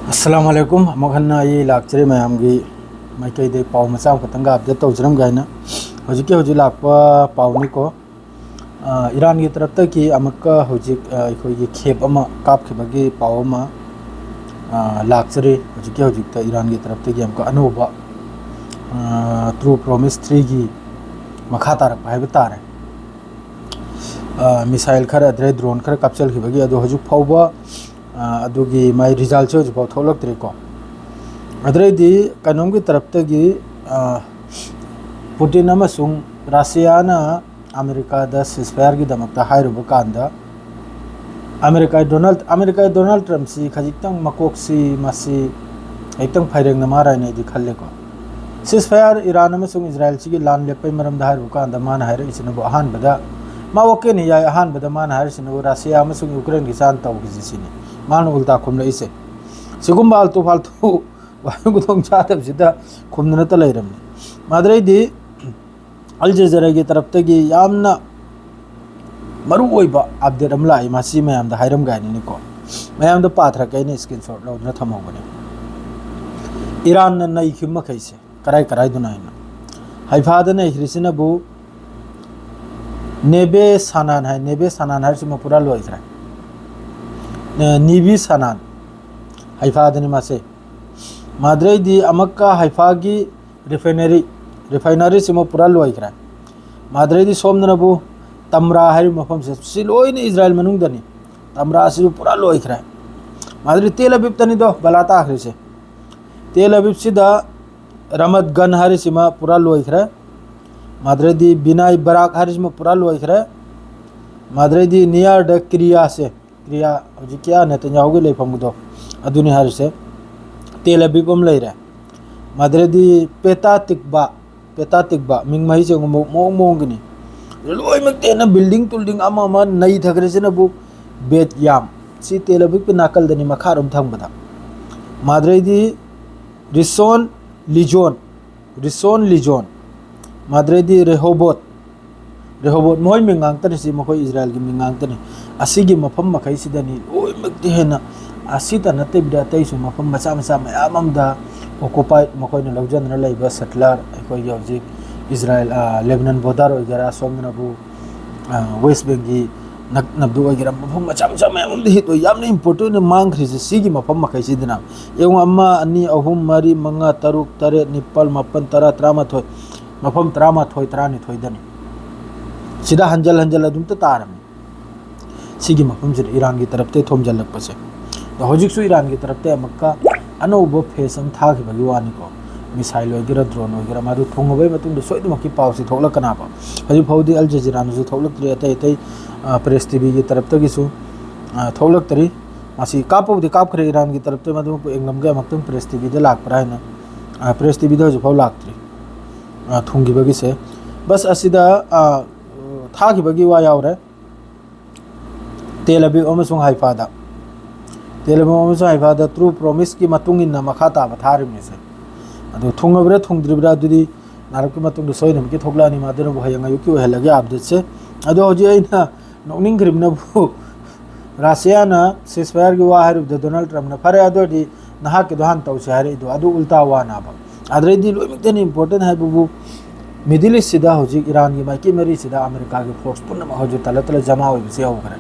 अस्सलामुअलैकुम मखन्ना ये लाक्चरे मैमगी माइकई पाव मचा खतंग अपडेट तौजरम गायना हजिके हजि लाक्पा पावनी को ईरान की तरफ तक की अमक हजिक अखोई खेप अमा कापखिबगी पाव अमा लाक्चरे हजिके हजिक ईरान की तरफ तक अमक अनोबा ट्रू प्रॉमिस 3 की मखा तारक हाइब तारे मिसाइल खर अद्रे ड्रोन खर कापचलखिबगी अदो हजुक फावबा अदुगी माई रिजल्ट से हजिफाव थोलक्तरेको अद्रेदी कनोम की तरफ तगी पुतिन अमसुंग रशियाना अमेरिका दा सिजफायर की दमकता हाइरुब कांदा अमेरिका डोनाल्ड ट्रम्प सी खजितंग मकोक्सी मासी एकदम फाइरेंग नमारायने दि खल्लेको सिजफायर ईरान अमसुंग इजराइल सी लान लेपै मरम दा हाइरुब कांदा मान हाइर इसनबो अहान बदा मा ओके नि या अहान बदा मान हाइर सिनबो रशिया अमसुंग यूक्रेन की सान तौगी जिसिनी मान उल्टा खुमले इसे सिगुम फालतू फालतू वायु गुदोंग चातब सिदा खुमनत लेरमने माद्रेदी अल जज़ीरा की तरफ तगी यामना मरु ओइबा अपडेट अम लाई मासी मयाम दा हाइरम गायनी को मयाम दा पाथरा कइने स्क्रीनशॉट लौदना थमौगने ईरान न नई खिम खैसे कराई कराई दुनाइना हाइफादा नै हरिसिनबु नेबे सानान है सिमा पूरा लोइखरा नीबी सनान हाइफादनी मासे माद्रेदी अमक्का हाइफागी रिफाइनरी सिमो पूरा लोइखरा माद्रेदी सोमनबु तमरा हरि मफम से सिलोइन इजराइल मनुंगदनी तमरा सिबु पूरा लोइखरा माद्री तेल अबीब तनी दो बलाता आखरी से तेल अबीब सिदा रमत गन हरि सिमा पूरा लोइखरा माद्रेदी बिनाई बराक हरि सिमा पूरा लोइखरा माद्रेदी नियर द क्रिया से क्रिया हजिक क्या नेतन्याहू की लेफमदो अदुनि हर से तेल अबीब अम लेरे माद्रेदी पेता तिकबा मिंग मही से मोंगनी लोई मक्तेना बिल्डिंग अमा नई थगरे से नबु बेत याम सी तेल अबीब पे नाकल दनी मखारम थंगबदा माद्रेदी रिसोन लिजोन माद्रेदी रेहोबोट मोय मिंगांगतने सी मखोय इजराइल की मिंगांगतने असिगी मफम मखैसिदनी लोय मक्ति हेना असिता नते बिदा तैसु मफम मचा मयाम अमदा ऑक्युपाई मखोयने लौजनना लैबा सेटलर अखोय हजिक इजराइल लेबनान बॉर्डर ओइगरा सोमनबु वेस्ट बेंग की नबदु ओइगरा मफम मचा मयाम हित यामने इंपोर्टेंट मांगख्रिसे सिगी मफम मखैसिदना एवं अम्मा अनि अहुम मरी मंगा तरुक तरे निपल मपन तरा त्रामाथोय मफम त्रामाथोय त्रानिथोय दनी सिदा हंजल अदुम तारम सिगी मफम से ईरान की तरफ ते थोमजलपसे हजिकसु ईरान की तरफ ते अमक्का अनौब फेसम थाखिबगी वानी को मिसाइल वगैरह ड्रोन वगैरह मादु थोंगबे मतुंग सोइदमकी पावसी थोलकनाबा हजि फौदी अल जजीरा नु थोलक्तरि अतै प्रेस टीवी की तरफ तगिसु थोलक्तरि मासी कापौदी कापखरे ईरान की तरफ ते मदु एंगमगे मक्तम प्रेस टीवी दे लाकपरा है प्रेस टीवी दे हजि फाव लाक्तरि थोंगिबगी से बस असिदा थाखिबगी वा यावरे तेल अबीब अमसुंग हाइफादा ट्रू प्रॉमिस की मतुंग इन मखा ताबा थारिमने से अदो थोंगब्रा थोंद्रिब्रा दुदी नारक की मतुंग सोइनम की थोगलानी मादर बु हयंग युकी ओहलगे अपडेट से अदो हजि आइना नोनिंग ग्रिमना बु रशिया ना सिजफायर की वा हाइरुब डोनाल्ड ट्रम्प ना फरे अदोडी नहा के दोहान तौसे हाइरे दो अदो उल्टा वा नाबा अद्रेदी लोइमक्तनी इंपोर्टेंट है बुबु मिडिल ईस्ट सिदा हजिक ईरान की माइकी मरी सिदा अमेरिका की फोर्स पुनम हजि तल जमा होइबसे होगरे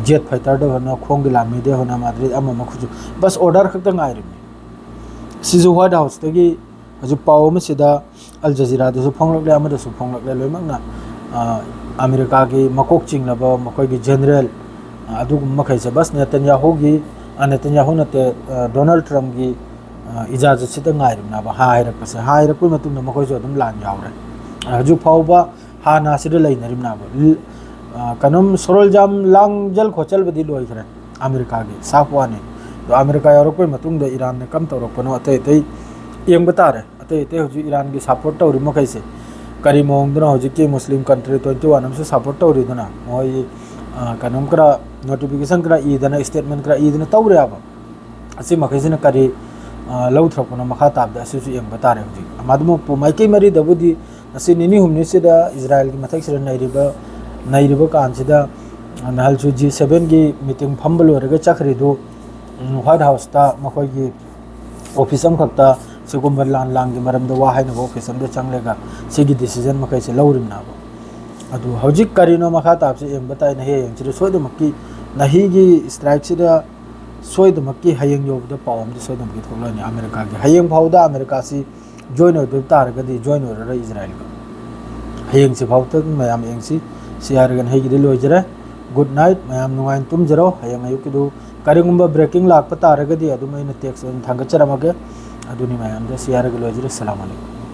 जेट फाइटर दे होना खोंग लामी दे होना माद्रिद अमा मखुजु बस ऑर्डर खक्त गाइरिमी सिजु व्हाइट हाउस तगी हजि पाव सिदा अल जजीरा दे फोंगलकले अमदसु फोंगलकले लोइमकना अमेरिका की मकोक चिंगनब मखोय की जनरल अदुग मखैसे बस नेतन्याहू नते डोनाल्ड ट्रम्प की इजाजत से गाइरनाब हाइरपसे हाइरपु मतुंग मखोयसु अदुम लान यावरे हजु फावबा हाना सिद लैनरिमनाब कनम सोरलजाम लांगजल खोचल बदी लोइखरे अमेरिका की साफवाने तो अमेरिका यारोपै मतुंग द ईरान ने कम तौरपनो अतै येंग बतारे अतै हजु ईरान की सपोर्ट तौरि मखैसे करी मोंगदना हजु के मुस्लिम कंट्री 21 अमसे सपोर्ट तौरिदना मोय कनम करा नोटिफिकेशन करा ईदना स्टेटमेंट करा ईदना तौरे अब असि मखैसिना करी लौथ्रपना मखा ताबदा असुसु येंग बतारे हजि अमादमो माइकै मरी दबुदी असि निनी हुमनि सिदा इजराइल की मथक सिर नैरिबा कानसिदा नहलसु G7 की मीटिंग फंबल चखरीदो व्हाइट हाउस मखोई ऑफिस अमखक्ता सिगुम्ब लान लांगी मरमद वा हाइनबो ऑफिस अमदे चंगलेगा सिगी डिसीजन मखै से लौरिमनाबो अदु हौजिक करिनो मखा ताबसे एम बताय न हे यंग सोयदमक्की नहीगी स्ट्राइक सिदा सोयदमक्की हयंग योबदा पावमदे सोयदमक्की थोलानि अमेरिका के हयंग फावदा अमेरिका सी जॉइन होदो तारगदि जॉइन होररा इजराइल का हयंग से फावता मयाम यंगसी सियारगन हेगिदि लोइजरे good night मयाम नुंगाइन तुमजरो हयंग अयुकिदु करिंगुंबा breaking Lakpa तारगदि अदुमैना takes थांगचरमगे अदुनि मयाम दे सियारग लोइजरे अस्सलाम वालेकुम।